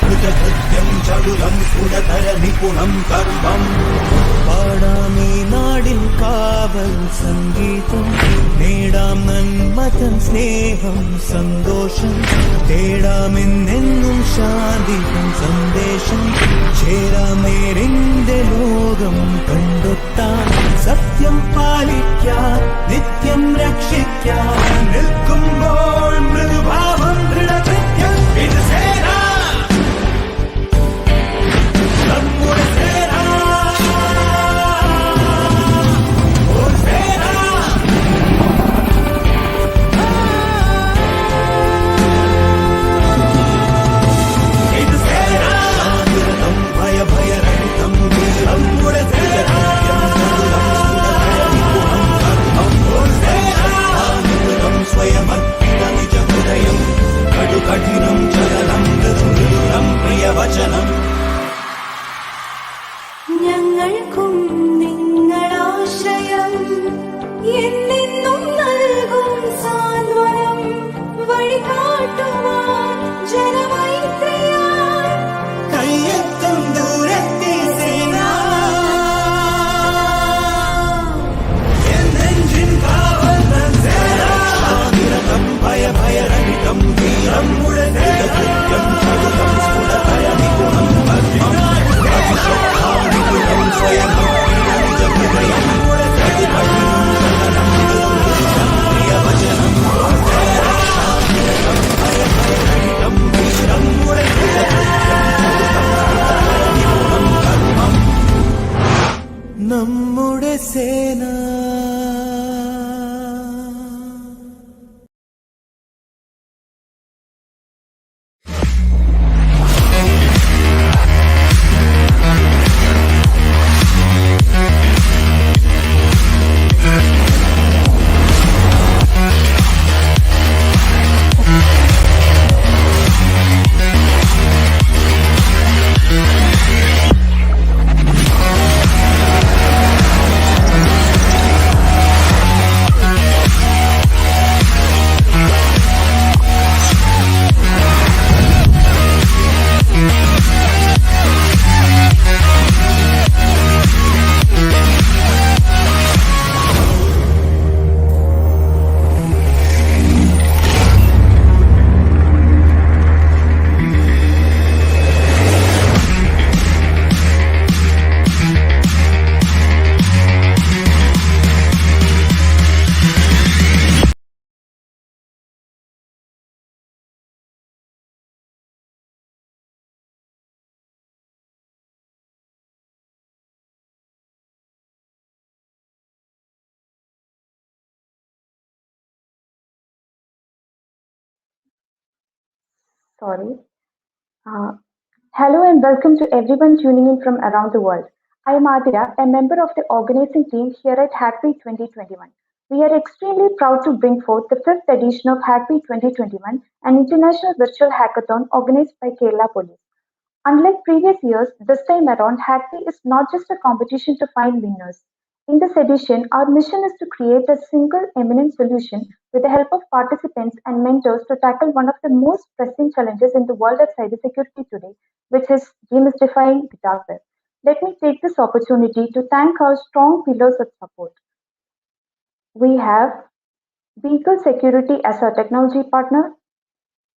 कृतकृत्यं चडुलं सुरतर निपुणं कर्मम् പാടാമീ നാടിൻ കാവൽ സംഗീതം നേടാം നന്മതൻ സ്നേഹം സന്തോഷം തേടാമെന്നെന്നും ശാന്തിതൻ സന്ദേശം ചേരാം നേരിന്റെ ലോകം കണ്ടെത്താം സത്യം പാലിക്കാൻ നിത്യം രക്ഷിക്കാൻ നിൽക്കുമ്പോൾ മൃദുഭാവം ദൃഢകൃത്യം ഇത് സേന നമ്മുടെ സേന കഠിനം ചലനം മൃദുരം പ്രിയവചനം ഞങ്ങൾക്കും നിങ്ങളാശ്രയം എന്നെന്നും നൽകും സാന്ത്വനം വഴികാട്ടുവാൻ ജനമൈത്രിയാൽ കയ്യെത്തും ദൂരത്തെ സേന എന്നെഞ്ചിൻ കാവൽ സേന ശാന്തിരതം ഭയഭയരഹിതം വീരം മുഴകൃത്യം ചടുലം സ്ഫുടതര നിഗുണം ഭദ്രം അതിശക്താനിഗുണം സ്വയം നിജഹൃദയം കഠിനം ചലനം പ്രിയവചനം ശാന്തിരതം ഭയഭയരഹിതം വീരം മുഴകൃത്യം ചടുലം സ്ഫുടതര നിഗുണം കർമ്മം നമ്മുടെ സേന. Sorry. Hello and welcome to everyone tuning in from around the world. I am Adira, a member of the organizing team here at Hackweek 2021. We are extremely proud to bring forth the 5th edition of Hackweek 2021, an international virtual hackathon organized by Kerala Police. Unlike previous years, this time around, Hackweek is not just a competition to find winners. In this edition, our mission is to create a single eminent solution with the help of participants and mentors to tackle one of the most pressing challenges in the world of cybersecurity today, which is demystifying the dark web. Let me take this opportunity to thank our strong pillars of support. We have Beagle Security as our technology partner,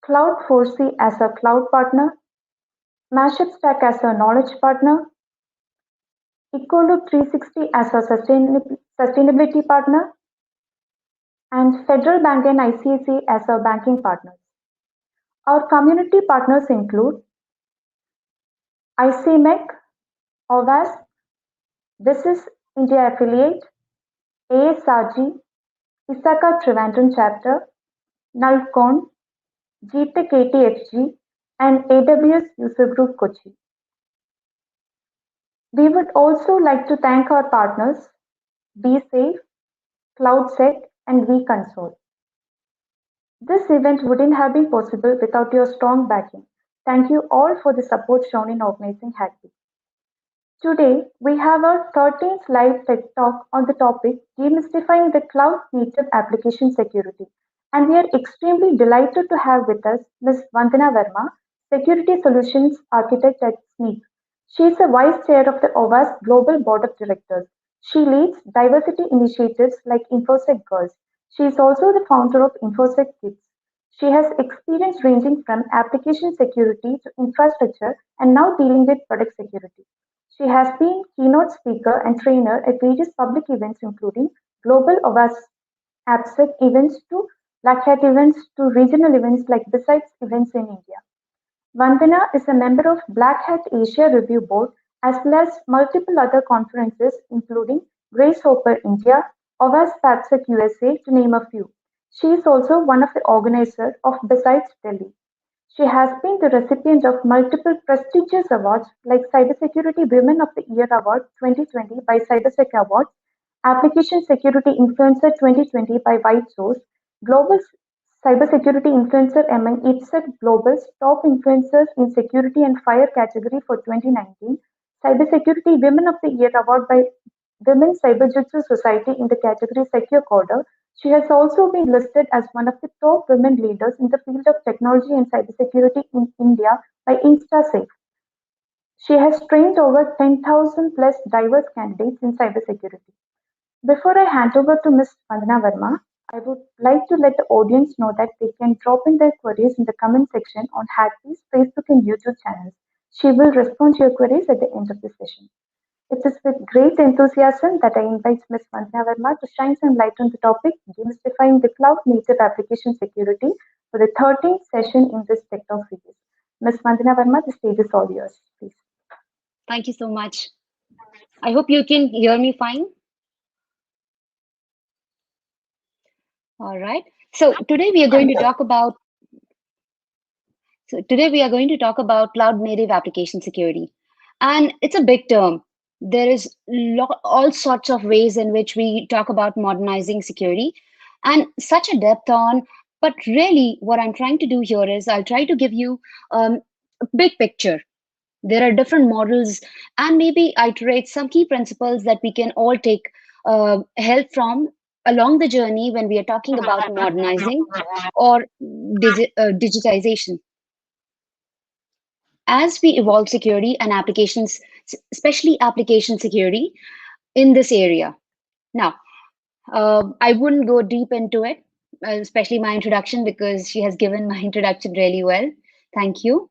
Cloud4C as our cloud partner, Mashup Stack as our knowledge partner, Ecoloop 360 as our sustainability partner, and Federal Bank and ICICI as our banking partners. Our community partners include ICMEC, OWASP, This is India Affiliate, ASRG, Isaka Trivandrum Chapter, Nulcon, GTEC ATFG, and AWS User Group Kochi. We would also like to thank our partners, BeSafe, CloudSec, and vConsole. This event wouldn't have been possible without your strong backing. Thank you all for the support shown in organizing Hackweek. Today, we have our 13th live TED Talk on the topic Demystifying the Cloud-Native Application Security. And we are extremely delighted to have with us Ms. Vandana Verma, Security Solutions Architect at SNEAK. She is the Vice Chair of the OWASP Global Board of Directors. She leads diversity initiatives like InfoSec Girls. She is also the founder of InfoSec Kids. She has experience ranging from application security to infrastructure and now dealing with product security. She has been keynote speaker and trainer at various public events including Global OWASP AppSec events to Black Hat events to regional events like Besides events in India. Vandana is a member of Black Hat Asia Review Board as well as multiple other conferences including Grace Hopper India, OWASP AppSec USA to name a few. She is also one of the organizers of Besides Delhi. She has been the recipient of multiple prestigious awards like Cybersecurity Women of the Year Award 2020 by CyberSec Awards, Application Security Influencer 2020 by White Source, Global Cybersecurity Influencer among ITSEC Global's Top Influencers in Security and Fire category for 2019, Cybersecurity Women of the Year Award by Women Cyberjutsu Society in the category Secure Coder. She has also been listed as one of the top women leaders in the field of technology and cybersecurity in India by InstaSafe. She has trained over 10,000 plus diverse candidates in cybersecurity. Before I hand over to Ms. Vandana Verma, I would like to let the audience know that they can drop in their queries in the comment section on Happy's Facebook and YouTube channels. She will respond to your queries at the end of the session. It is with great enthusiasm that I invite Ms. Vandana Verma to shine some light on the topic Demystifying the Cloud-Native Application Security for the 13th session in this Tech Talk series. Ms. Vandana Verma, the stage is all yours, please. Thank you so much. I hope you can hear me fine. All right. So today we are going to talk about cloud native application security. And it's a big term. There is all sorts of ways in which we talk about modernizing security and such a depth on, but really what I'm trying to do here is I'll try to give you a big picture. There are different models and maybe iterate some key principles that we can all take help from along the journey when we are talking about modernizing or digitization. As we evolve security and applications, especially application security in this area. Now, I wouldn't go deep into it, especially my introduction, because she has given my introduction really well. Thank you.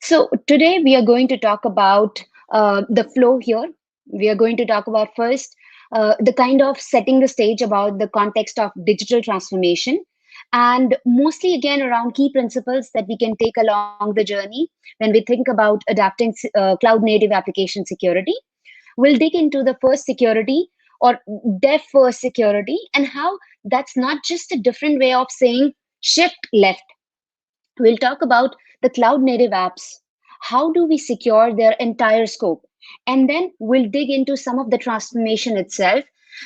So today we are going to talk about the flow here. We are going to talk about first the kind of setting the stage about the context of digital transformation, and mostly again around key principles that we can take along the journey when we think about adapting cloud native application security. We'll dig into the first security or dev first security and how that's not just a different way of saying shift left. We'll talk about the cloud native apps. How do we secure their entire scope? And then we'll dig into some of the transformation itself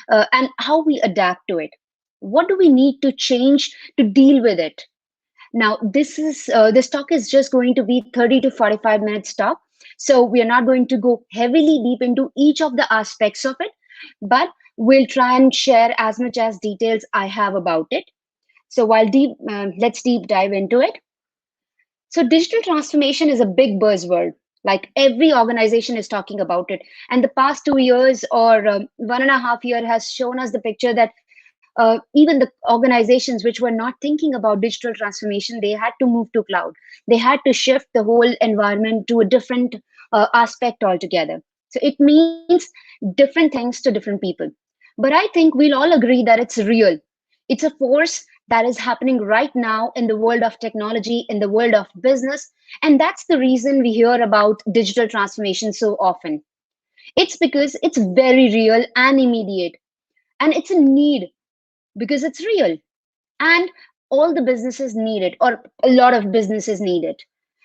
and how we adapt to it. What do we need to change to deal with it? Now, this talk is just going to be 30 to 45 minutes talk. So we are not going to go heavily deep into each of the aspects of it, but we'll try and share as much as details I have about it. So let's deep dive into it. So digital transformation is a big buzzword. Like every organization is talking about it. And the past 2 years or 1.5 years has shown us the picture that even the organizations which were not thinking about digital transformation, they had to move to cloud. They had to shift the whole environment to a different aspect altogether. So it means different things to different people. But I think we'll all agree that it's real. It's a force that is happening right now in the world of technology, in the world of business. And that's the reason we hear about digital transformation so often. It's because it's very real and immediate. And it's a need because it's real. And all the businesses need it, or a lot of businesses need it.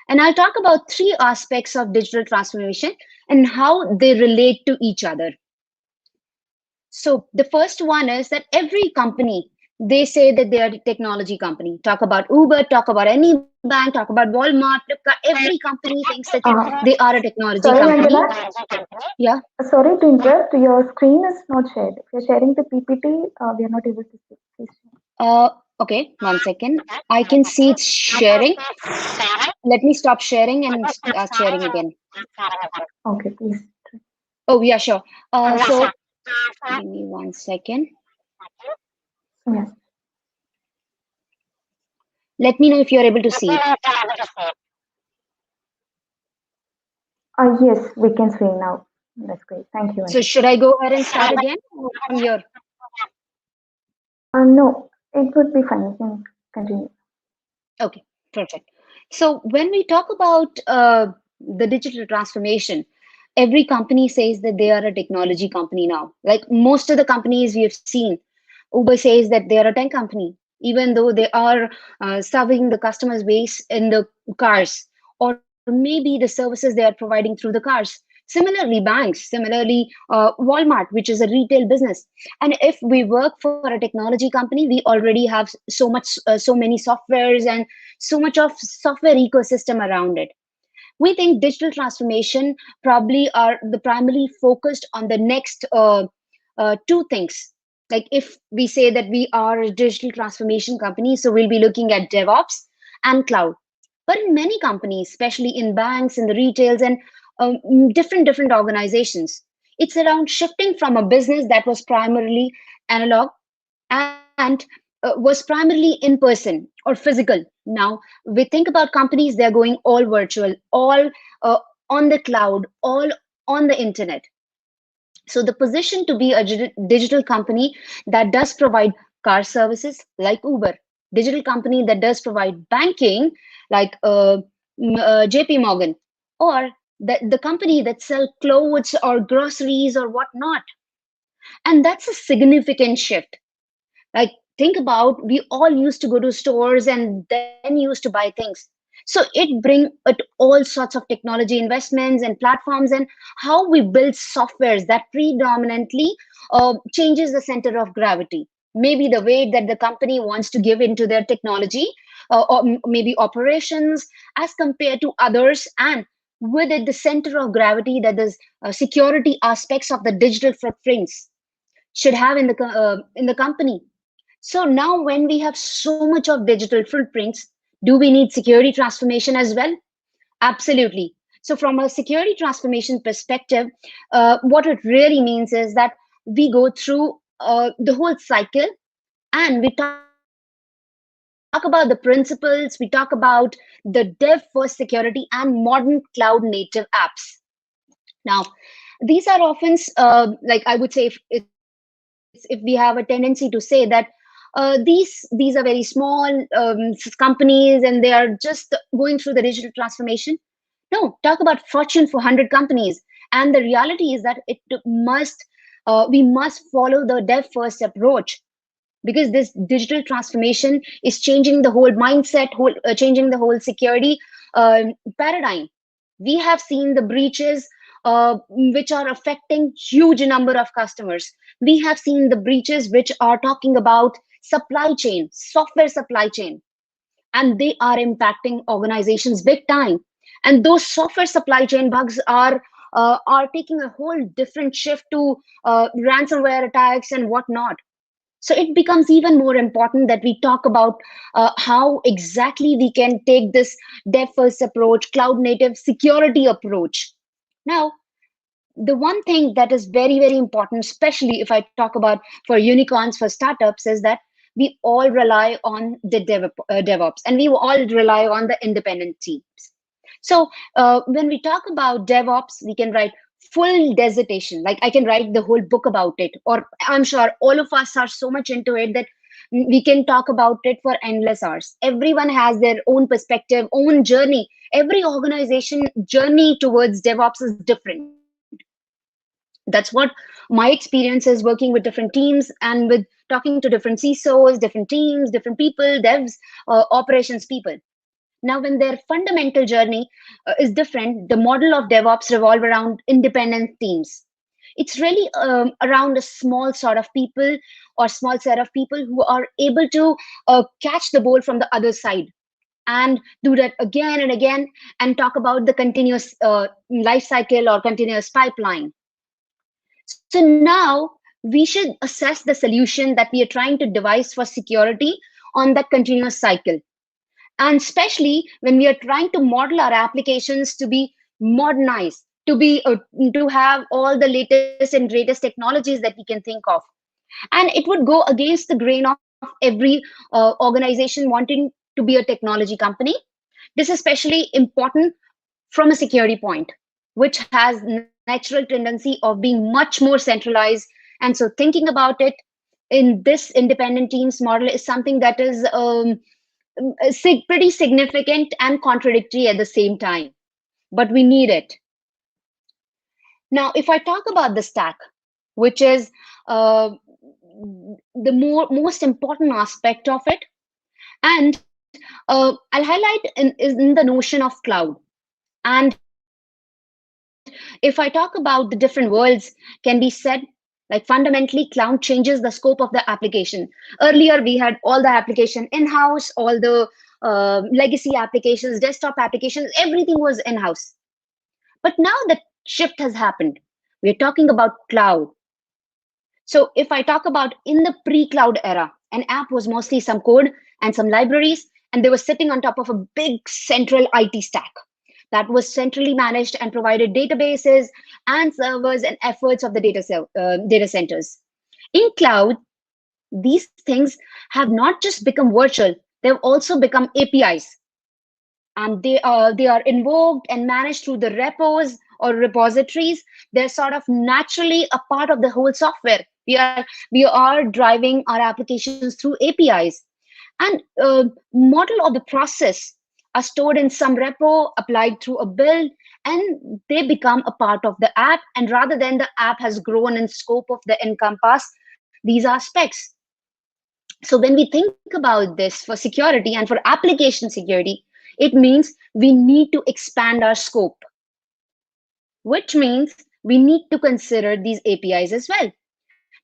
And I'll talk about 3 aspects of digital transformation and how they relate to each other. So the first one is that every company, they say that they are a technology company. Talk about Uber, talk about any bank, talk about Walmart. Every company thinks that they are a technology company. Vandana? Yeah. Sorry to interrupt. Your screen is not shared. If you're sharing the PPT, we are not able to see. Please. Okay, 1 second. I can see it's sharing. Let me stop sharing and start sharing again. Okay, please. Oh, yeah, sure. So give me 1 second. Yes. Let me know if you're able to see it. Yes, we can see now. That's great. Thank you, So Vandana. should I go ahead and start again or from here? No, it would be fine. You can continue. Okay, perfect. So when we talk about the digital transformation, every company says that they are a technology company now. Like most of the companies we have seen, Uber says that they are a tech company, even though they are serving the customers base in the cars, or maybe the services they are providing through the cars. Similarly, banks, similarly, Walmart, which is a retail business. And if we work for a technology company, we already have so many softwares and so much of software ecosystem around it. We think digital transformation probably are the primarily focused on the next two things. Like if we say that we are a digital transformation company, so we'll be looking at DevOps and cloud. But in many companies, especially in banks, in the retails, and different organizations, it's around shifting from a business that was primarily analog and was primarily in person or physical. Now we think about companies, they're going all virtual, all uh, on the cloud, all on the internet. So the position to be a digital company that does provide car services like Uber, digital company that does provide banking like JP Morgan, or the company that sell clothes or groceries or whatnot. And that's a significant shift. Like, think about, we all used to go to stores and then used to buy things. So it bring it all sorts of technology investments and platforms, and how we build softwares that predominantly changes the center of gravity. Maybe the way that the company wants to give into their technology, or maybe operations as compared to others, and with it the center of gravity that is security aspects of the digital footprints should have in the company. So now when we have so much of digital footprints, do we need security transformation as well? Absolutely. So from a security transformation perspective, what it really means is that we go through the whole cycle, and we talk about the principles, we talk about the dev first security and modern cloud native apps. Now, these are often, like I would say, if we have a tendency to say that these are very small companies and they are just going through the digital transformation. No, talk about Fortune 400 companies. And the reality is that we must follow the dev first approach, because this digital transformation is changing the whole mindset, changing the whole security paradigm. We have seen the breaches which are affecting huge number of customers. We have seen the breaches which are talking about supply chain, software supply chain, and they are impacting organizations big time. And those software supply chain bugs are taking a whole different shift to ransomware attacks and whatnot. So it becomes even more important that we talk about how exactly we can take this dev first approach, cloud native security approach. Now, the one thing that is very important, especially if I talk about for unicorns, for startups, is that we all rely on the DevOps, and we all rely on the independent teams. So when we talk about DevOps, we can write full dissertation. Like I can write the whole book about it, or I'm sure all of us are so much into it that we can talk about it for endless hours. Everyone has their own perspective, own journey. Every organization journey towards DevOps is different. That's what my experience is, working with different teams and with talking to different CISOs, different teams, different people, devs, operations people. Now, when their fundamental journey is different, the model of DevOps revolve around independent teams. It's really around a small sort of people, or small set of people who are able to catch the ball from the other side, and do that again and again, and talk about the continuous life cycle or continuous pipeline. So now we should assess the solution that we are trying to devise for security on that continuous cycle. And especially when we are trying to model our applications to be modernized, to have all the latest and greatest technologies that we can think of. And it would go against the grain of every organization wanting to be a technology company. This is especially important from a security point, which has natural tendency of being much more centralized. And so thinking about it in this independent teams model is something that is pretty significant and contradictory at the same time, but we need it. Now, if I talk about the stack, which is the most important aspect of it, and I'll highlight is in the notion of cloud. And if I talk about the different worlds, can be said like fundamentally cloud changes the scope of the application. Earlier, we had all the application in-house, all the legacy applications, desktop applications, everything was in-house. But now the shift has happened. We're talking about cloud. So if I talk about in the pre-cloud era, an app was mostly some code and some libraries, and they were sitting on top of a big central IT stack that was centrally managed and provided databases and servers and efforts of the data centers. In cloud, these things have not just become virtual, they've also become APIs. And they are invoked and managed through the repos or repositories. They're sort of naturally a part of the whole software. We are driving our applications through APIs. And model of the process are stored in some repo, applied through a build, and they become a part of the app. And rather than the app has grown in scope of the encompass these aspects. So when we think about this for security and for application security, it means we need to expand our scope, which means we need to consider these APIs as well.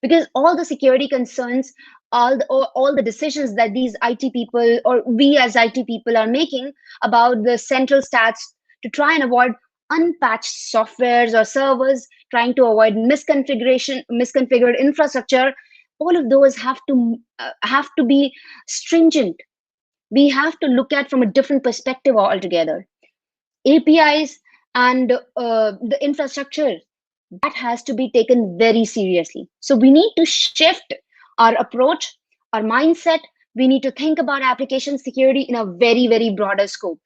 Because all the security concerns, all the decisions that these IT people or we as IT people are making about the central stats to try and avoid unpatched softwares or servers, trying to avoid misconfigured infrastructure, all of those have to be stringent. We have to look at from a different perspective altogether. APIs and the infrastructure, that has to be taken very seriously. So we need to shift our approach, our mindset. We need to think about application security in a very, very broader scope.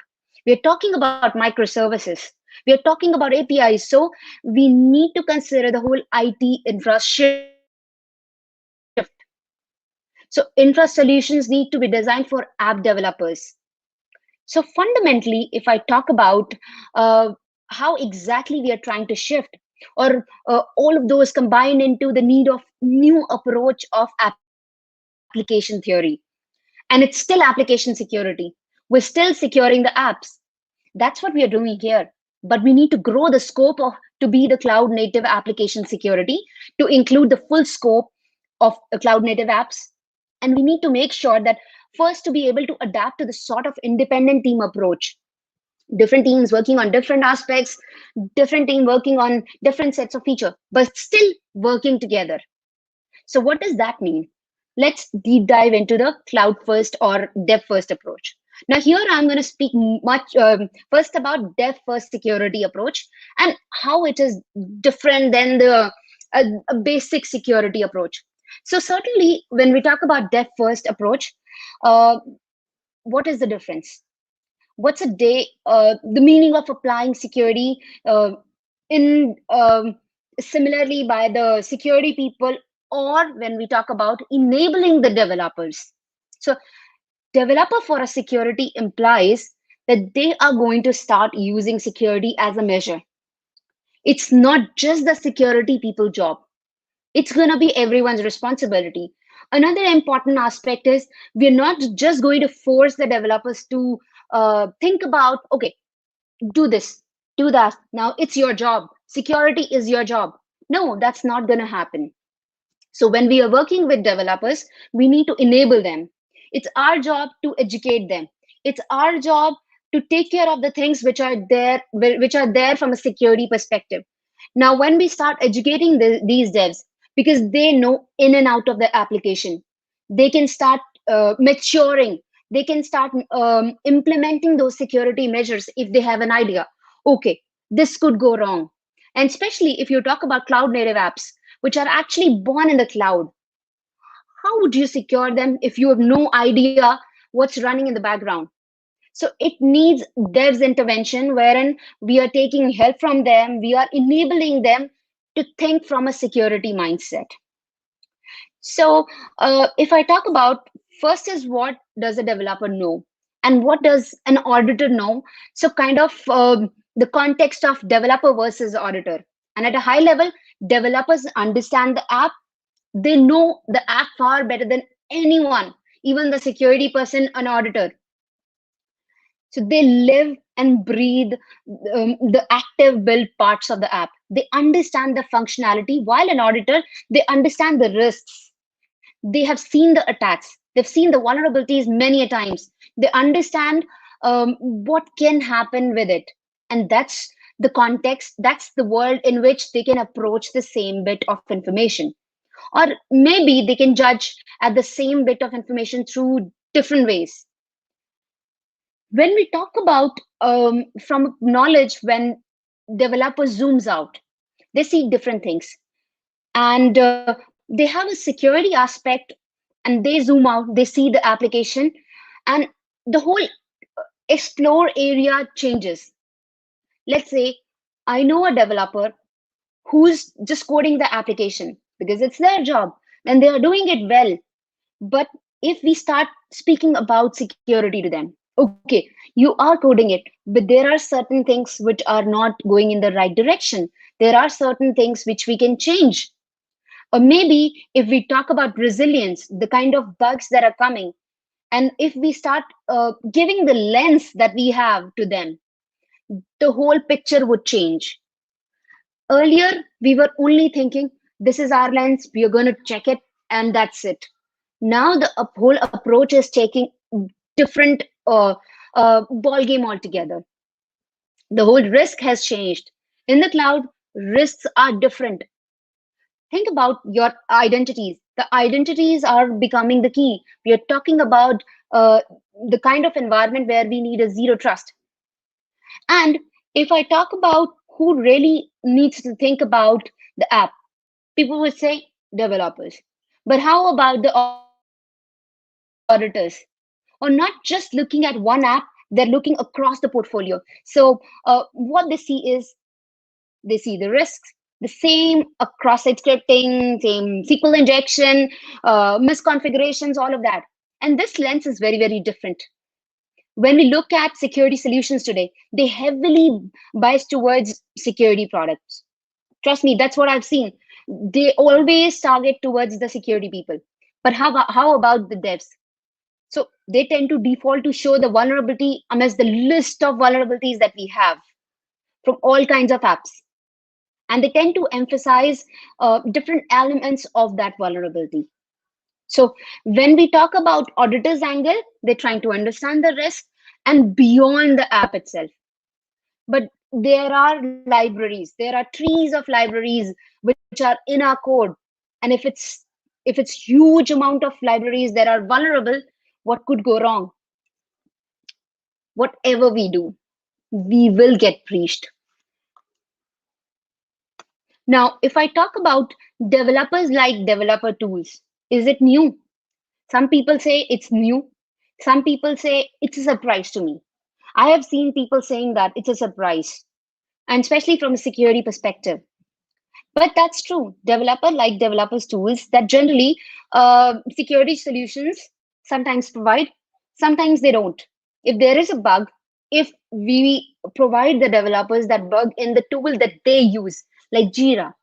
We're talking about microservices. We're talking about APIs. So we need to consider the whole IT infra shift. So infra solutions need to be designed for app developers. So fundamentally, if I talk about how exactly we are trying to shift, or all of those combined into the need of new approach of application theory. And it's still application security. We're still securing the apps. That's what we are doing here. But we need to grow the scope to be the cloud native application security, to include the full scope of cloud native apps. And we need to make sure that first to be able to adapt to the sort of independent team approach. Different teams working on different aspects, different team working on different sets of feature, but still working together. So what does that mean? Let's deep dive into the cloud first or dev first approach. Now here I'm going to speak much first about dev first security approach and how it is different than the a basic security approach. So certainly when we talk about dev first approach, what is the difference? What's the meaning of applying security in similarly by the security people, or when we talk about enabling the developers? So developer for a security implies that they are going to start using security as a measure. It's not just the security people job. It's going to be everyone's responsibility. Another important aspect is we're not just going to force the developers to think about, okay, do this, do that. Now it's your job. Security is your job. No, that's not going to happen. So when we are working with developers, we need to enable them. It's our job to educate them. It's our job to take care of the things which are there from a security perspective. Now, when we start educating these devs, because they know in and out of the application, they can start maturing. They can start implementing those security measures if they have an idea. Okay, this could go wrong. And especially if you talk about cloud native apps, which are actually born in the cloud, how would you secure them if you have no idea what's running in the background? So it needs devs intervention, wherein we are taking help from them, we are enabling them to think from a security mindset. So if I talk about, first is what does a developer know and what does an auditor know? So kind of the context of developer versus auditor. And at a high level, developers understand the app. They know the app far better than anyone, even the security person, an auditor. So they live and breathe the active build parts of the app. They understand the functionality, while an auditor, they understand the risks. They have seen the attacks. They've seen the vulnerabilities many a times. They understand what can happen with it. And that's the context, that's the world in which they can approach the same bit of information. Or maybe they can judge at the same bit of information through different ways. When we talk about from knowledge, when developers zooms out, they see different things. And they have a security aspect, and they zoom out, they see the application, and the whole explore area changes. Let's say I know a developer who's just coding the application because it's their job and they are doing it well. But if we start speaking about security to them, okay, you are coding it, but there are certain things which are not going in the right direction. There are certain things which we can change. Or maybe if we talk about resilience, the kind of bugs that are coming, and if we start giving the lens that we have to them, the whole picture would change. Earlier, we were only thinking, this is our lens, we are going to check it, and that's it. Now the whole approach is taking different ball game altogether. The whole risk has changed. In the cloud, risks are different. Think about your identities. The identities are becoming the key. We are talking about the kind of environment where we need a zero trust. And if I talk about who really needs to think about the app, people would say developers. But how about the auditors? Or not just looking at one app, they're looking across the portfolio. So what they see is, they see the risks, the same cross-site scripting, same SQL injection, misconfigurations, all of that. And this lens is very, very different. When we look at security solutions today, they heavily bias towards security products. Trust me, that's what I've seen. They always target towards the security people. But how about the devs? So they tend to default to show the vulnerability amidst the list of vulnerabilities that we have from all kinds of apps. And they tend to emphasize different elements of that vulnerability. So when we talk about auditors angle, they're trying to understand the risk and beyond the app itself. But there are libraries, there are trees of libraries which are in our code. And if it's huge amount of libraries that are vulnerable, what could go wrong? Whatever we do, we will get breached. Now, if I talk about developers like developer tools, is it new? Some people say it's new. Some people say it's a surprise to me. I have seen people saying that it's a surprise, and especially from a security perspective. But that's true. Developer like developers tools that generally security solutions sometimes provide, sometimes they don't. If there is a bug, if we provide the developers that bug in the tool that they use, like Jira,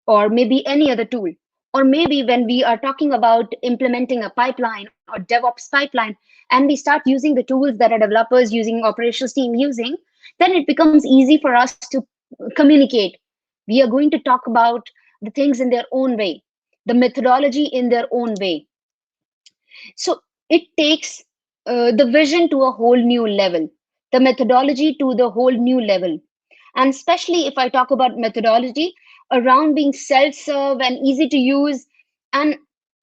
or maybe any other tool, or maybe when we are talking about implementing a pipeline or DevOps pipeline, and we start using the tools that our developers using, operations team using, then it becomes easy for us to communicate. We are going to talk about the things in their own way, the methodology in their own way. So it takes the vision to a whole new level, the methodology to the whole new level. And especially if I talk about methodology around being self-serve and easy to use, and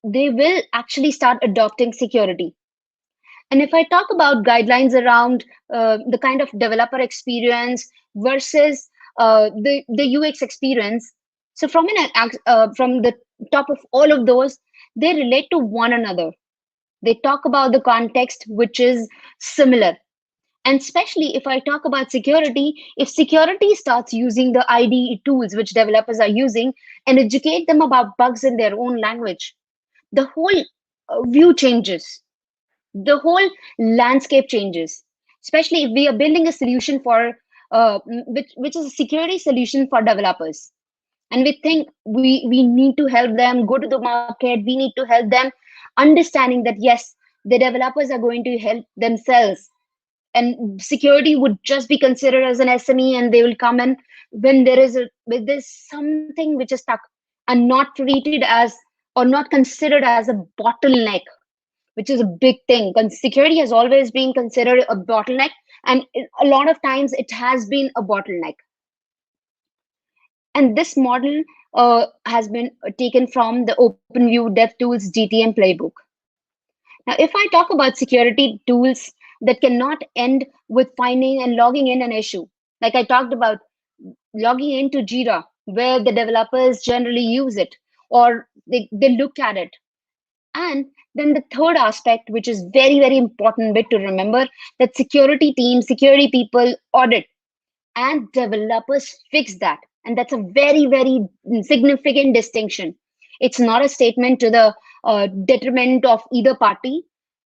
they will actually start adopting security. And if I talk about guidelines around the kind of developer experience versus the UX experience, so from the top of all of those, they relate to one another. They talk about the context which is similar. And especially if I talk about security, if security starts using the IDE tools which developers are using and educate them about bugs in their own language, the whole view changes, the whole landscape changes. Especially if we are building a solution for which is a security solution for developers, and we think we need to help them go to the market, we need to help them understanding that yes, the developers are going to help themselves, and security would just be considered as an SME, and they will come in when there's something which is stuck and not treated as or not considered as a bottleneck, which is a big thing. Because security has always been considered a bottleneck, and a lot of times it has been a bottleneck. And this model has been taken from the OpenView DevTools GTM playbook. Now, if I talk about security tools that cannot end with finding and logging in an issue, like I talked about logging into Jira, where the developers generally use it or they look at it. And then the third aspect, which is very, very important bit to remember, that security teams, security people audit and developers fix that. And that's a very, very significant distinction. It's not a statement to the detriment of either party.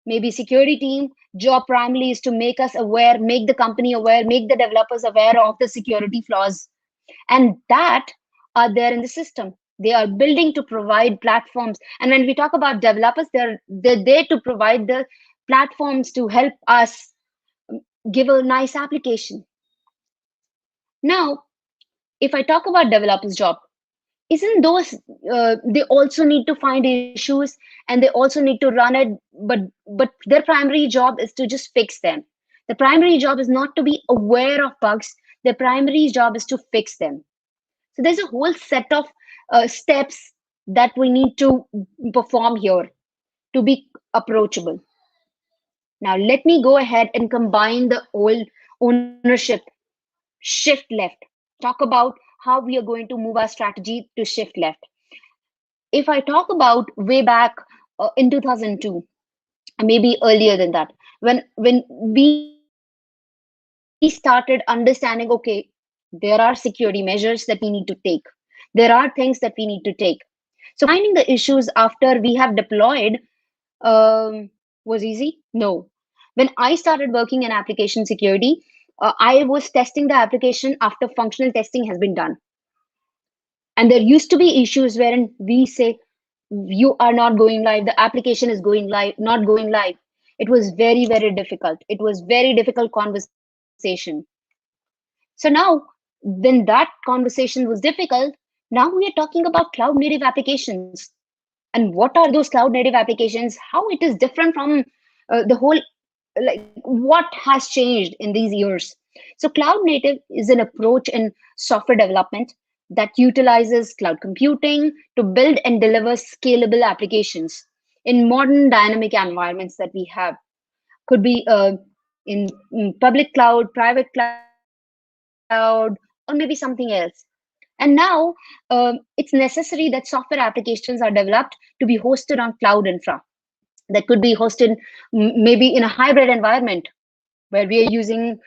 Maybe security team job primarily is to make us aware, make the company aware, make the developers aware of the security flaws, and that are there in the system. They are building to provide platforms, and when we talk about developers, they're there to provide the platforms to help us give a nice application. Now, if I talk about developers job, isn't those they also need to find issues and they also need to run it, but their primary job is to just fix them. The primary job is not to be aware of bugs, the primary job is to fix them. So there's a whole set of steps that we need to perform here to be approachable. Now let me go ahead and combine the whole ownership shift left, talk about how we are going to move our strategy to shift left. If I talk about way back in 2002, maybe earlier than that, when we started understanding, okay, there are security measures that we need to take, there are things that we need to take. So finding the issues after we have deployed was easy? No. When I started working in application security, I was testing the application after functional testing has been done. And there used to be issues wherein we say, you are not going live, the application is going live, not going live. It was very, very difficult. It was very difficult conversation. So now, when that conversation was difficult, now we are talking about cloud native applications. And what are those cloud native applications? How it is different from the whole, like what has changed in these years. So cloud native is an approach in software development that utilizes cloud computing to build and deliver scalable applications in modern dynamic environments that we have. Could be in public cloud, private cloud, or maybe something else. And now it's necessary that software applications are developed to be hosted on cloud infra, that could be hosted maybe in a hybrid environment where we are using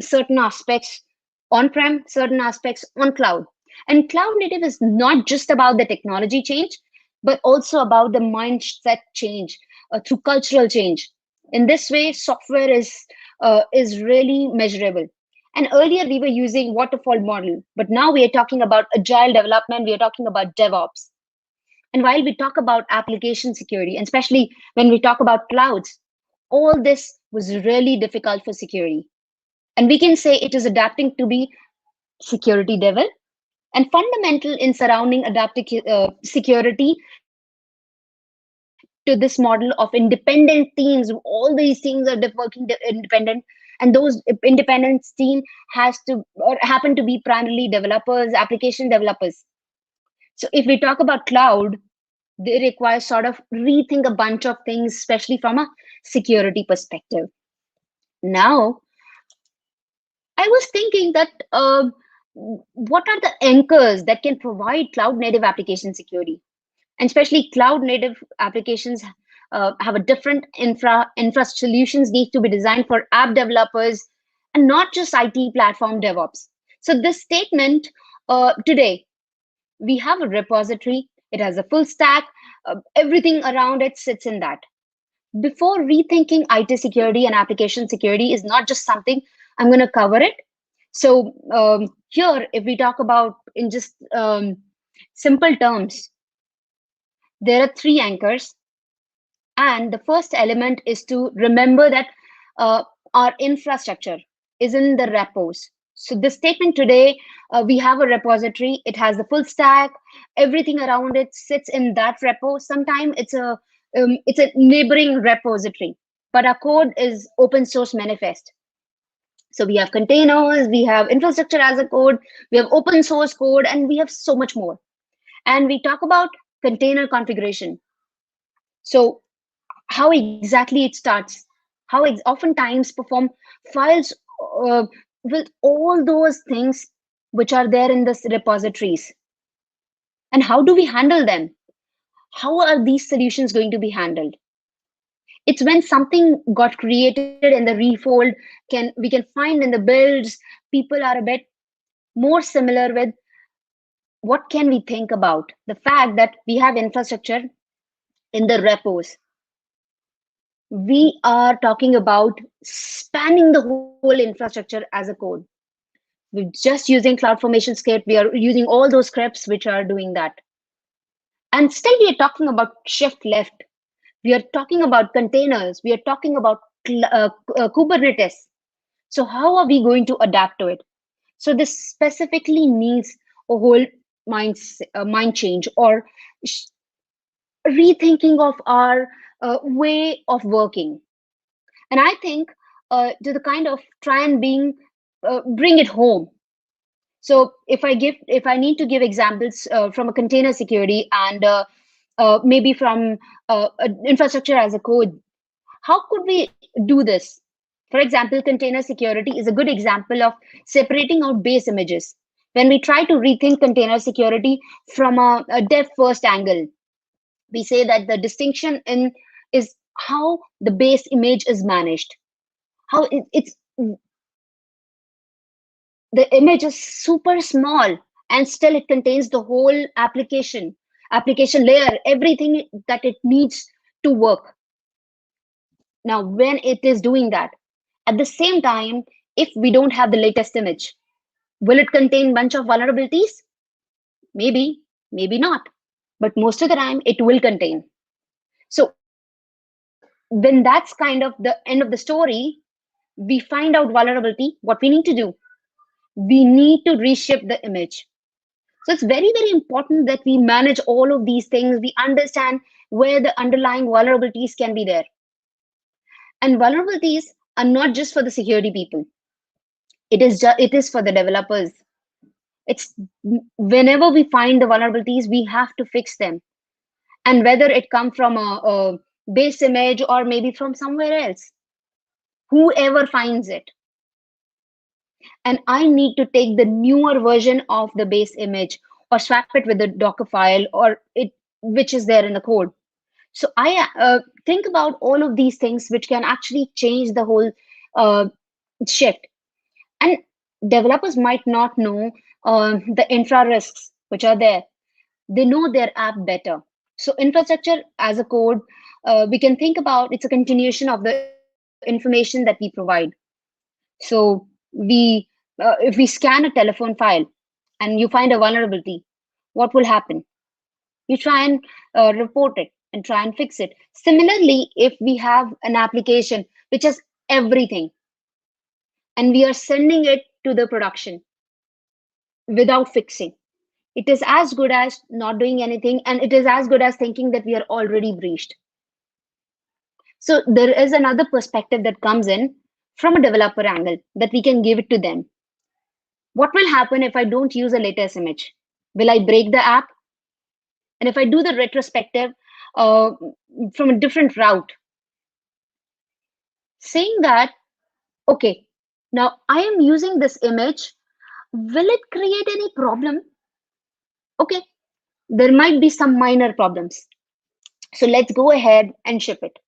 certain aspects on-prem, certain aspects on cloud. And cloud native is not just about the technology change, but also about the mindset change through cultural change. In this way, software is really measurable. And earlier we were using waterfall model, but now we are talking about agile development. We are talking about DevOps. And while we talk about application security, and especially when we talk about clouds, all this was really difficult for security. And we can say it is adapting to be security devil and fundamental in surrounding adaptive security to this model of independent teams. All these teams are working independent, and those independent team has to or happen to be primarily developers, application developers. So if we talk about cloud, they require sort of rethink a bunch of things, especially from a security perspective. Now, I was thinking that what are the anchors that can provide cloud native application security? And especially cloud native applications have a different infra solutions need to be designed for app developers and not just IT platform DevOps. So this statement today, we have a repository, it has a full stack, everything around it sits in that. Before rethinking IT security and application security is not just something I'm going to cover it. So here, if we talk about in just simple terms, there are three anchors. And the first element is to remember that our infrastructure is in the repos. So this statement today, we have a repository. It has the full stack. Everything around it sits in that repo. Sometimes it's a neighboring repository, but our code is open source manifest. So we have containers, we have infrastructure as a code, we have open source code, and we have so much more. And we talk about container configuration. So how exactly it starts, how oftentimes perform files with all those things which are there in the repositories, and how do we handle them? How are these solutions going to be handled? It's when something got created in the refold, we can find in the builds, people are a bit more similar with what can we think about the fact that we have infrastructure in the repos. We are talking about spanning the whole infrastructure as a code. We're just using CloudFormation script. We are using all those scripts which are doing that. And still we are talking about shift left. We are talking about containers. We are talking about Kubernetes. So how are we going to adapt to it? So this specifically needs a whole mind change or rethinking of our way of working. And I think to the kind of try and bring it home. So if I need to give examples from a container security and maybe from infrastructure as a code, how could we do this? For example, container security is a good example of separating out base images. When we try to rethink container security from a dev first angle, we say that the distinction in is how the base image is managed, how it's the image is super small and still it contains the whole application layer, everything that it needs to work. Now when it is doing that, at the same time, if we don't have the latest image, will it contain bunch of vulnerabilities? Maybe not, but most of the time it will contain. So when that's kind of the end of the story, we find out vulnerability, what we need to do, we need to reshape the image. So it's very, very important that we manage all of these things. We understand where the underlying vulnerabilities can be there. And vulnerabilities are not just for the security people. It is for the developers. It's whenever we find the vulnerabilities, we have to fix them. And whether it come from a base image or maybe from somewhere else, whoever finds it. And I need to take the newer version of the base image or swap it with the Docker file or it which is there in the code. So I think about all of these things which can actually change the whole shift. And developers might not know the infra risks which are there. They know their app better. So infrastructure as a code, we can think about it's a continuation of the information that we provide. So if we scan a telephone file and you find a vulnerability, what will happen? You try and report it and try and fix it. Similarly, if we have an application which has everything and we are sending it to the production without fixing, it is as good as not doing anything, and it is as good as thinking that we are already breached. So there is another perspective that comes in from a developer angle that we can give it to them. What will happen if I don't use a latest image? Will I break the app? And if I do the retrospective from a different route, saying that, okay, now I am using this image, will it create any problem? Okay, there might be some minor problems. So let's go ahead and ship it.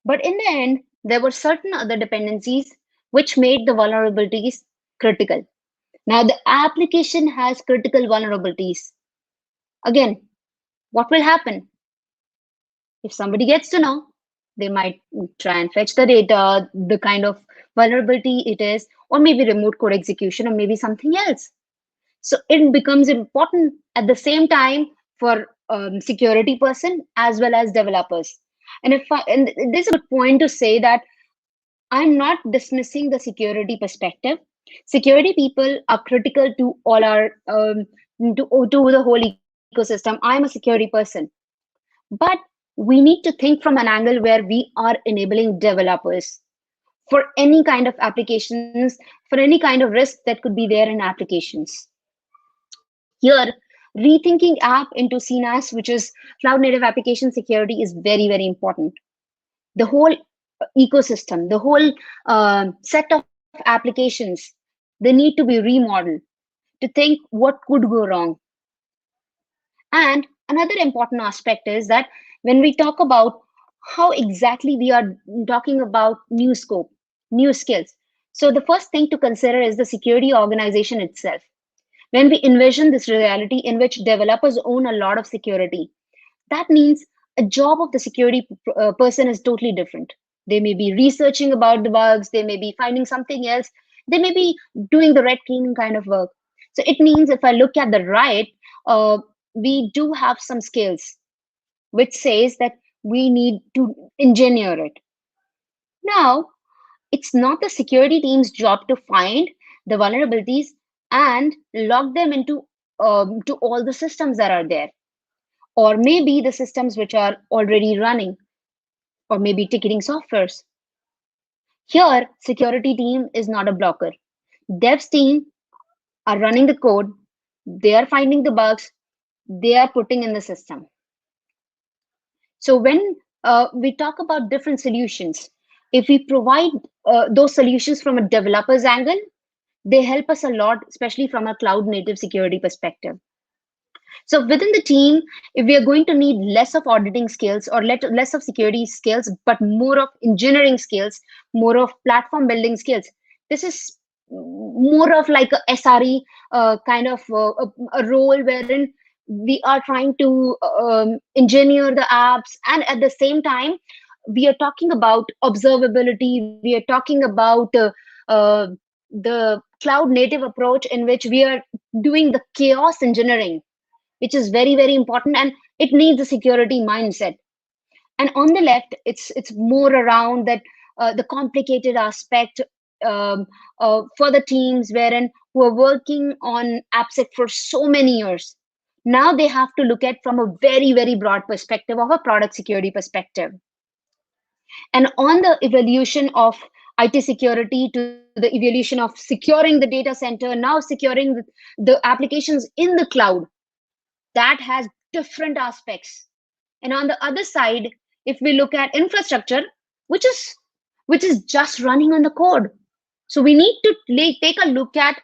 But in the end, there were certain other dependencies which made the vulnerabilities critical. Now the application has critical vulnerabilities. Again, what will happen? If somebody gets to know, they might try and fetch the data, the kind of vulnerability it is, or maybe remote code execution, or maybe something else. So it becomes important at the same time for security person as well as developers. And this is a good point to say that I'm not dismissing the security perspective. Security people are critical to all our to the whole ecosystem. I'm a security person, but we need to think from an angle where we are enabling developers for any kind of applications, for any kind of risk that could be there in applications. Here, rethinking app into CNAS, which is cloud native application security, is very, very important. The whole ecosystem, the whole set of applications, they need to be remodeled to think what could go wrong. And another important aspect is that when we talk about how exactly we are talking about new scope, new skills. So the first thing to consider is the security organization itself. When we envision this reality in which developers own a lot of security, that means a job of the security person is totally different. They may be researching about the bugs, they may be finding something else, they may be doing the red teaming kind of work. So it means if I look at the right, we do have some skills which says that we need to engineer it. Now, it's not the security team's job to find the vulnerabilities and log them into to all the systems that are there, or maybe the systems which are already running, or maybe ticketing softwares. Here, security team is not a blocker. Devs team are running the code, they are finding the bugs, they are putting in the system. So when we talk about different solutions, if we provide those solutions from a developer's angle, they help us a lot, especially from a cloud native security perspective. So within the team, if we are going to need less of auditing skills or less of security skills, but more of engineering skills, more of platform building skills, this is more of like a SRE kind of a role wherein we are trying to engineer the apps, and at the same time, we are talking about observability. We are talking about the cloud native approach in which we are doing the chaos engineering, which is very, very important, and it needs a security mindset. And on the left, it's more around that the complicated aspect for the teams wherein who are working on AppSec for so many years. Now they have to look at from a very, very broad perspective of a product security perspective. And on the evolution of IT security to the evolution of securing the data center, now securing the applications in the cloud, that has different aspects. And on the other side, if we look at infrastructure, which is which is just running on the code, so we need to take a look at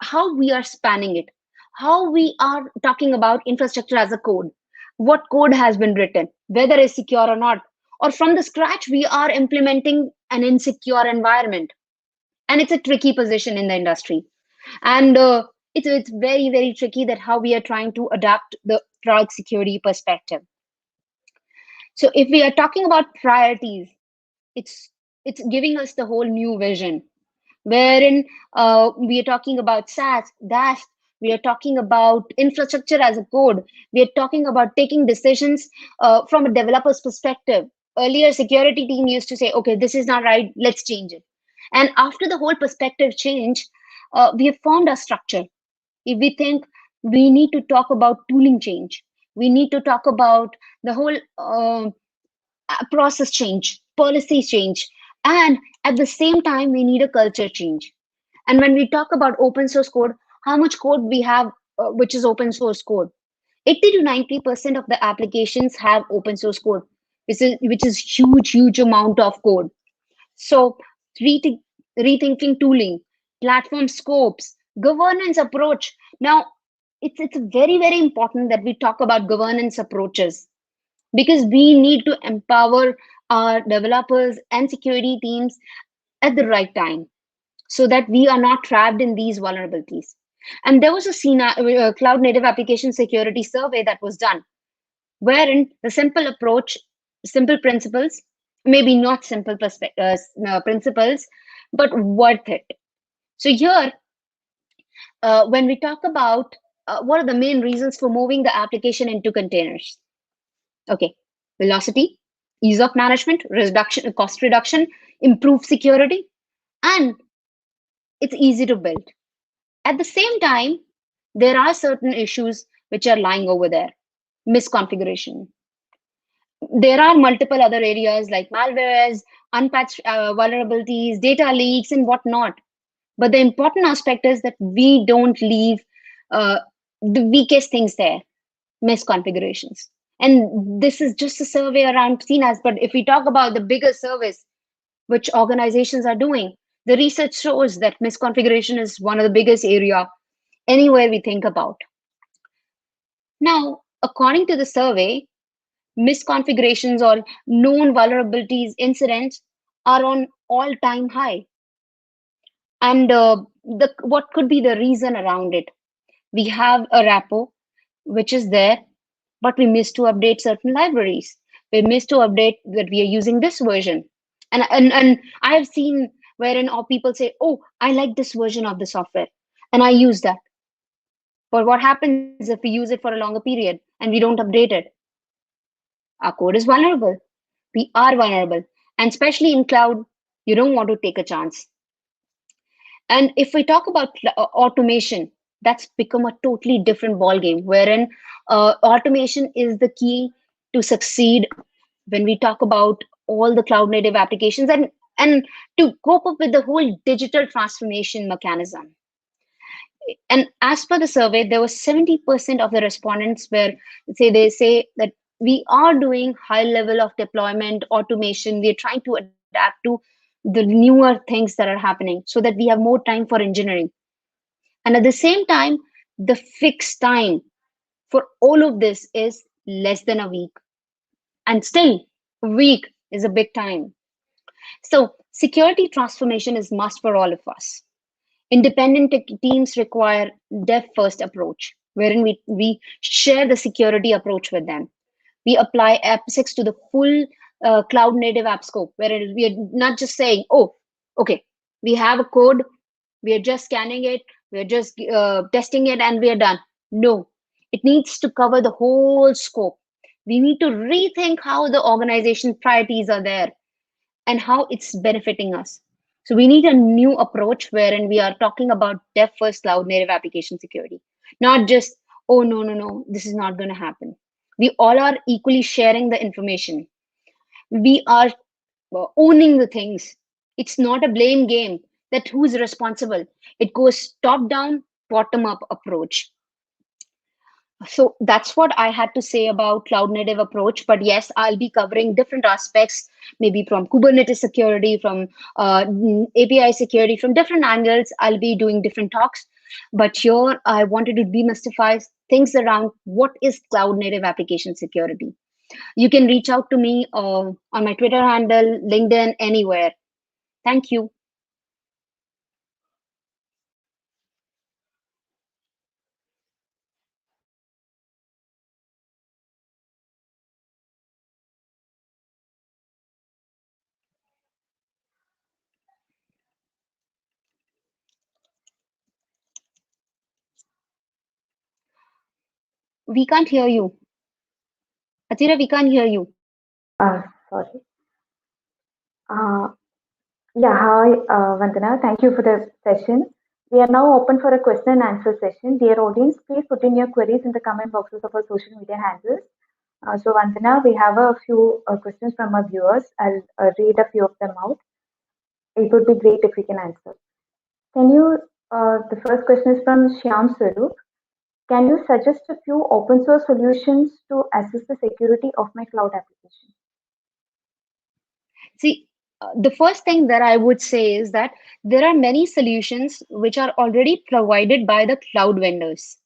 how we are spanning it, how we are talking about infrastructure as a code, what code has been written, whether it's secure or not, or from the scratch we are implementing an insecure environment. And it's a tricky position in the industry, and it's very, very tricky that how we are trying to adapt the product security perspective. So if we are talking about priorities, it's it's giving us the whole new vision wherein we are talking about SaaS, DaaS, we are talking about infrastructure as a code, we are talking about taking decisions from a developer's perspective. Earlier, security team used to say, okay, this is not right, let's change it. And after the whole perspective change, we have formed a structure. If we think we need to talk about tooling change, we need to talk about the whole process change, policy change, and at the same time, we need a culture change. And when we talk about open source code, how much code we have, which is open source code? 80 to 90% of the applications have open source code, which is huge amount of code. So rethinking tooling, platform scopes, governance approach. Now, it's very important that we talk about governance approaches, because we need to empower our developers and security teams at the right time, so that we are not trapped in these vulnerabilities. And there was a cloud native application security survey that was done, wherein the simple principles, maybe not principles, but worth it. So here, when we talk about what are the main reasons for moving the application into containers? Okay, velocity, ease of management, cost reduction, improved security, and it's easy to build. At the same time, there are certain issues which are lying over there. Misconfiguration. There are multiple other areas like malwares, unpatched vulnerabilities, data leaks, and whatnot. But the important aspect is that we don't leave uh, the weakest things there, misconfigurations. And this is just a survey around CNAS. But if we talk about the bigger surveys which organizations are doing, the research shows that misconfiguration is one of the biggest area anywhere we think about. Now, according to the survey, misconfigurations or known vulnerabilities incidents are on all-time high. And what could be the reason around it? We have a Repo, which is there, but we miss to update certain libraries. We miss to update that we are using this version. And I have seen wherein all people say, oh, I like this version of the software, and I use that. But what happens if we use it for a longer period and we don't update it? Our code is vulnerable. We are vulnerable. And especially in cloud, you don't want to take a chance. And if we talk about automation, that's become a totally different ballgame, wherein automation is the key to succeed when we talk about all the cloud native applications, and to cope up with the whole digital transformation mechanism. And as per the survey, there was 70% of the respondents where they say that we are doing high level of deployment automation. We're trying to adapt to the newer things that are happening so that we have more time for engineering. And at the same time, the fixed time for all of this is less than a week. And still, a week is a big time. So security transformation is must for all of us. Independent teams require dev-first approach, wherein we share the security approach with them. We apply AppSec to the full cloud-native app scope, where we are not just saying, oh, okay, we have a code, we are just scanning it, we are just testing it, and we are done. No, it needs to cover the whole scope. We need to rethink how the organization priorities are there and how it's benefiting us. So we need a new approach wherein we are talking about dev first cloud native application security, not just, oh, no, this is not going to happen. We all are equally sharing the information. We are owning the things. It's not a blame game that who's responsible. It goes top down, bottom up approach. So that's what I had to say about cloud native approach. But yes, I'll be covering different aspects, maybe from Kubernetes security, from API security, from different angles. I'll be doing different talks. But here I wanted to demystify things around what is cloud native application security. You can reach out to me on my Twitter handle, LinkedIn, anywhere. Thank you. We can't hear you. Atira, we can't hear you. Sorry. Yeah, hi, Vandana. Thank you for the session. We are now open for a question and answer session. Dear audience, please put in your queries in the comment boxes of our social media handles. So, Vandana, we have a few questions from our viewers. I'll read a few of them out. It would be great if we can answer. Can you, the first question is from Shyam Swarup. Can you suggest a few open source solutions to assess the security of my cloud application? See, the first thing that I would say is that there are many solutions which are already provided by the cloud vendors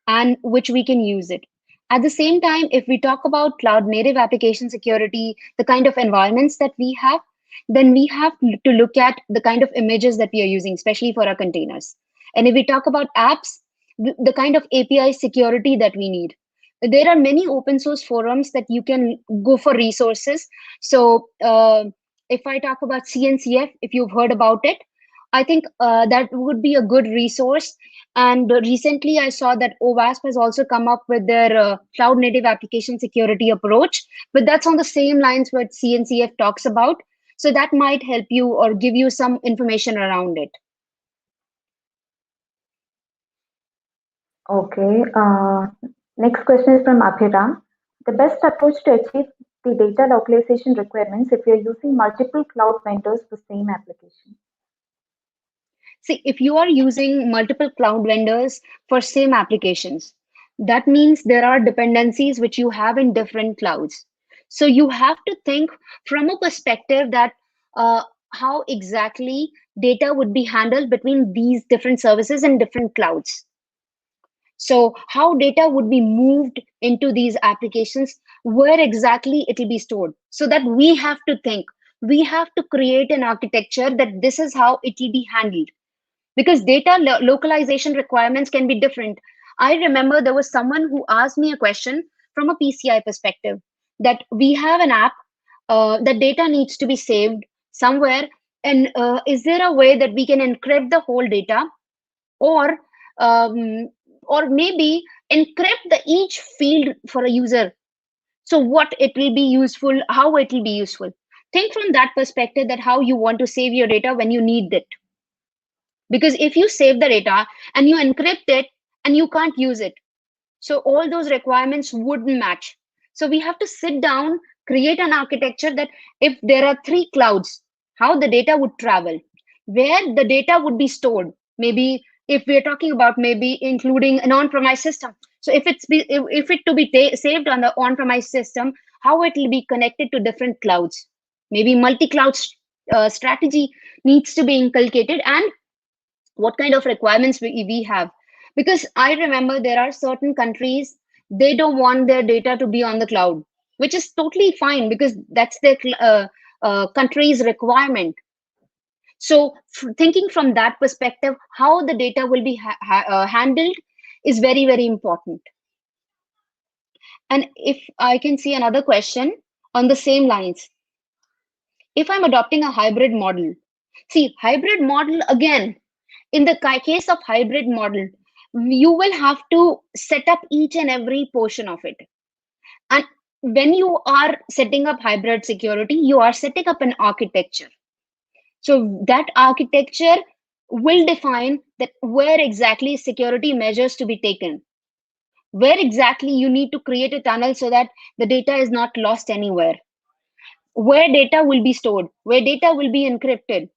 and which we can use it. At the same time, if we talk about cloud native application security, the kind of environments that we have, then we have to look at the kind of images that we are using, especially for our containers. And if we talk about apps, the kind of API security that we need. There are many open source forums that you can go for resources. So if I talk about CNCF, if you've heard about it, I think that would be a good resource. And recently, I saw that OWASP has also come up with their cloud native application security approach, but that's on the same lines what CNCF talks about. So that might help you or give you some information around it. Okay. Next question is from Abhiram. The best approach to achieve the data localization requirements if you're using multiple cloud vendors for same application. See, if you are using multiple cloud vendors for same applications, that means there are dependencies which you have in different clouds. So you have to think from a perspective that how exactly data would be handled between these different services and different clouds. So how data would be moved into these applications, where exactly it will be stored. So that we have to think, we have to create an architecture that this is how it will be handled, because data localization requirements can be different. I remember there was someone who asked me a question from a PCI perspective, that we have an app, that data needs to be saved somewhere, and is there a way that we can encrypt the whole data, or um, or maybe encrypt the each field for a user, so what it will be useful, how it will be useful. Think from that perspective, that how you want to save your data when you need it. Because if you save the data and you encrypt it and you can't use it, so all those requirements wouldn't match. So we have to sit down, create an architecture that if there are three clouds, how the data would travel, where the data would be stored. Maybe if we're talking about maybe including an on-premise system, so if it to be saved on the on-premise system, how it will be connected to different clouds. Maybe multi-cloud strategy needs to be inculcated, and what kind of requirements we have. Because I remember there are certain countries, they don't want their data to be on the cloud, which is totally fine because that's their country's requirement. So thinking from that perspective, how the data will be handled is very, very important. And if I can see another question on the same lines, if I'm adopting a hybrid model, see, hybrid model again, in the case of hybrid model, you will have to set up each and every portion of it. And when you are setting up hybrid security, you are setting up an architecture. So that architecture will define that where exactly security measures to be taken, where exactly you need to create a tunnel so that the data is not lost anywhere, where data will be stored, where data will be encrypted,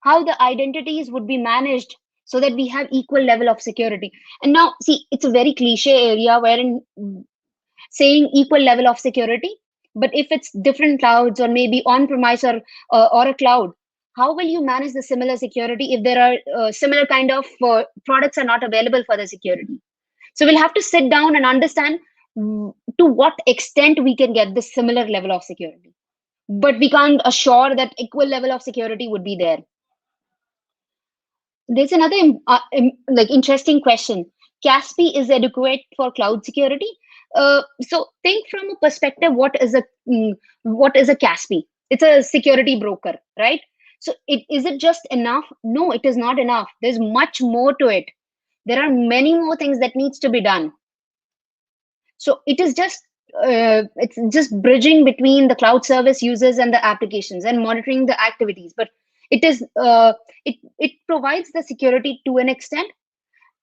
how the identities would be managed, so that we have equal level of security. And now see, it's a very cliche area wherein saying equal level of security, but if it's different clouds or maybe on premise or a cloud, how will you manage the similar security if there are similar kind of products are not available for the security? So we'll have to sit down and understand to what extent we can get this similar level of security, but we can't assure that equal level of security would be there. There's another like interesting question. CASP is adequate for cloud security. So think from a perspective, what is a CASP? It's a security broker, right? So is it just enough? No, it is not enough. There's much more to it. There are many more things that needs to be done. So it's just bridging between the cloud service users and the applications and monitoring the activities. But it is it provides the security to an extent,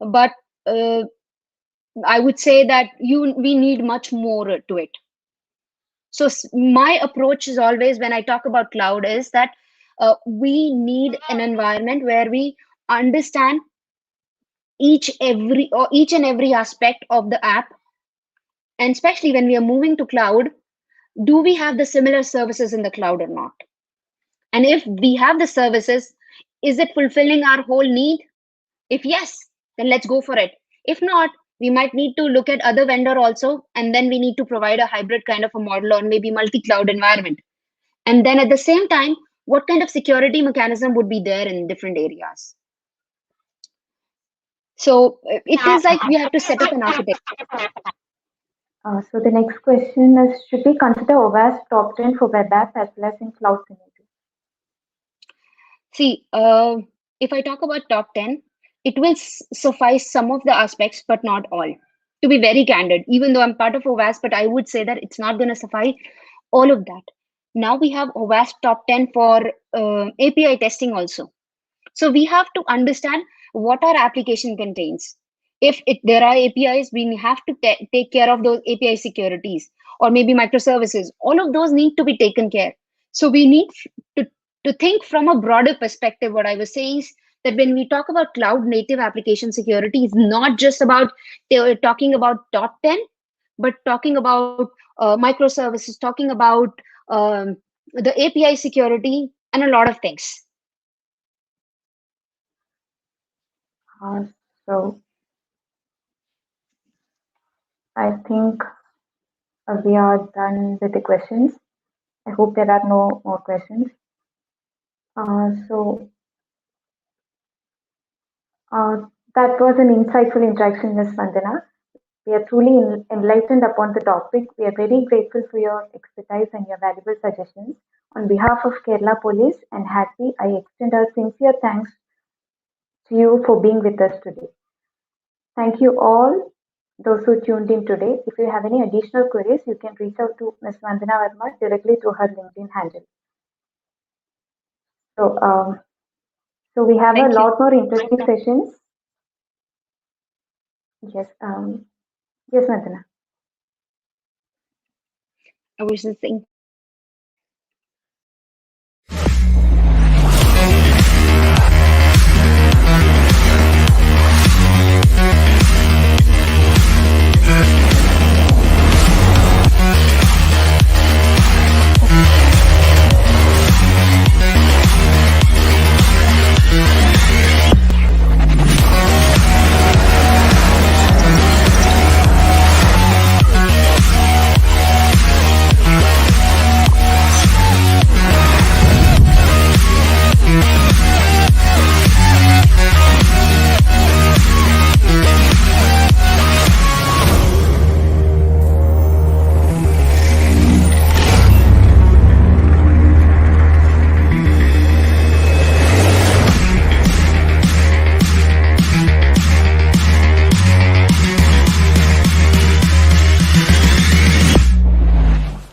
but I would say that we need much more to it. So my approach is always, when I talk about cloud, is that we need an environment where we understand each and every aspect of the app, and especially when we are moving to cloud, do we have the similar services in the cloud or not? And if we have the services, is it fulfilling our whole need? If yes, then let's go for it. If not, we might need to look at other vendor also, and then we need to provide a hybrid kind of a model or maybe multi-cloud environment. And then at the same time, what kind of security mechanism would be there in different areas? So it is like we have to set up an architecture. So the next question is, should we consider OWASP top 10 for web app as well as in cloud scenarios? See, if I talk about top 10, it will suffice some of the aspects, but not all. To be very candid, even though I'm part of OWASP, but I would say that it's not going to suffice all of that. Now we have OWASP top 10 for API testing also. So we have to understand what our application contains. If there are APIs, we have to take care of those API securities, or maybe microservices. All of those need to be taken care. So we need to think from a broader perspective. What I was saying is that when we talk about cloud native application security, it's not just about talking about top 10, but talking about microservices, talking about the API security, and a lot of things. So I think we are done with the questions. I hope there are no more questions. That was an insightful interaction, Ms. Vandana. We are truly enlightened upon the topic. We are very grateful for your expertise and your valuable suggestions. On behalf of Kerala Police and Happy, I extend our sincere thanks to you for being with us today. Thank you all, those who tuned in today. If you have any additional queries, you can reach out to Ms. Vandana Verma directly through her LinkedIn handle. So we have a lot more interesting sessions. Yes, yes, Vandana. I was just saying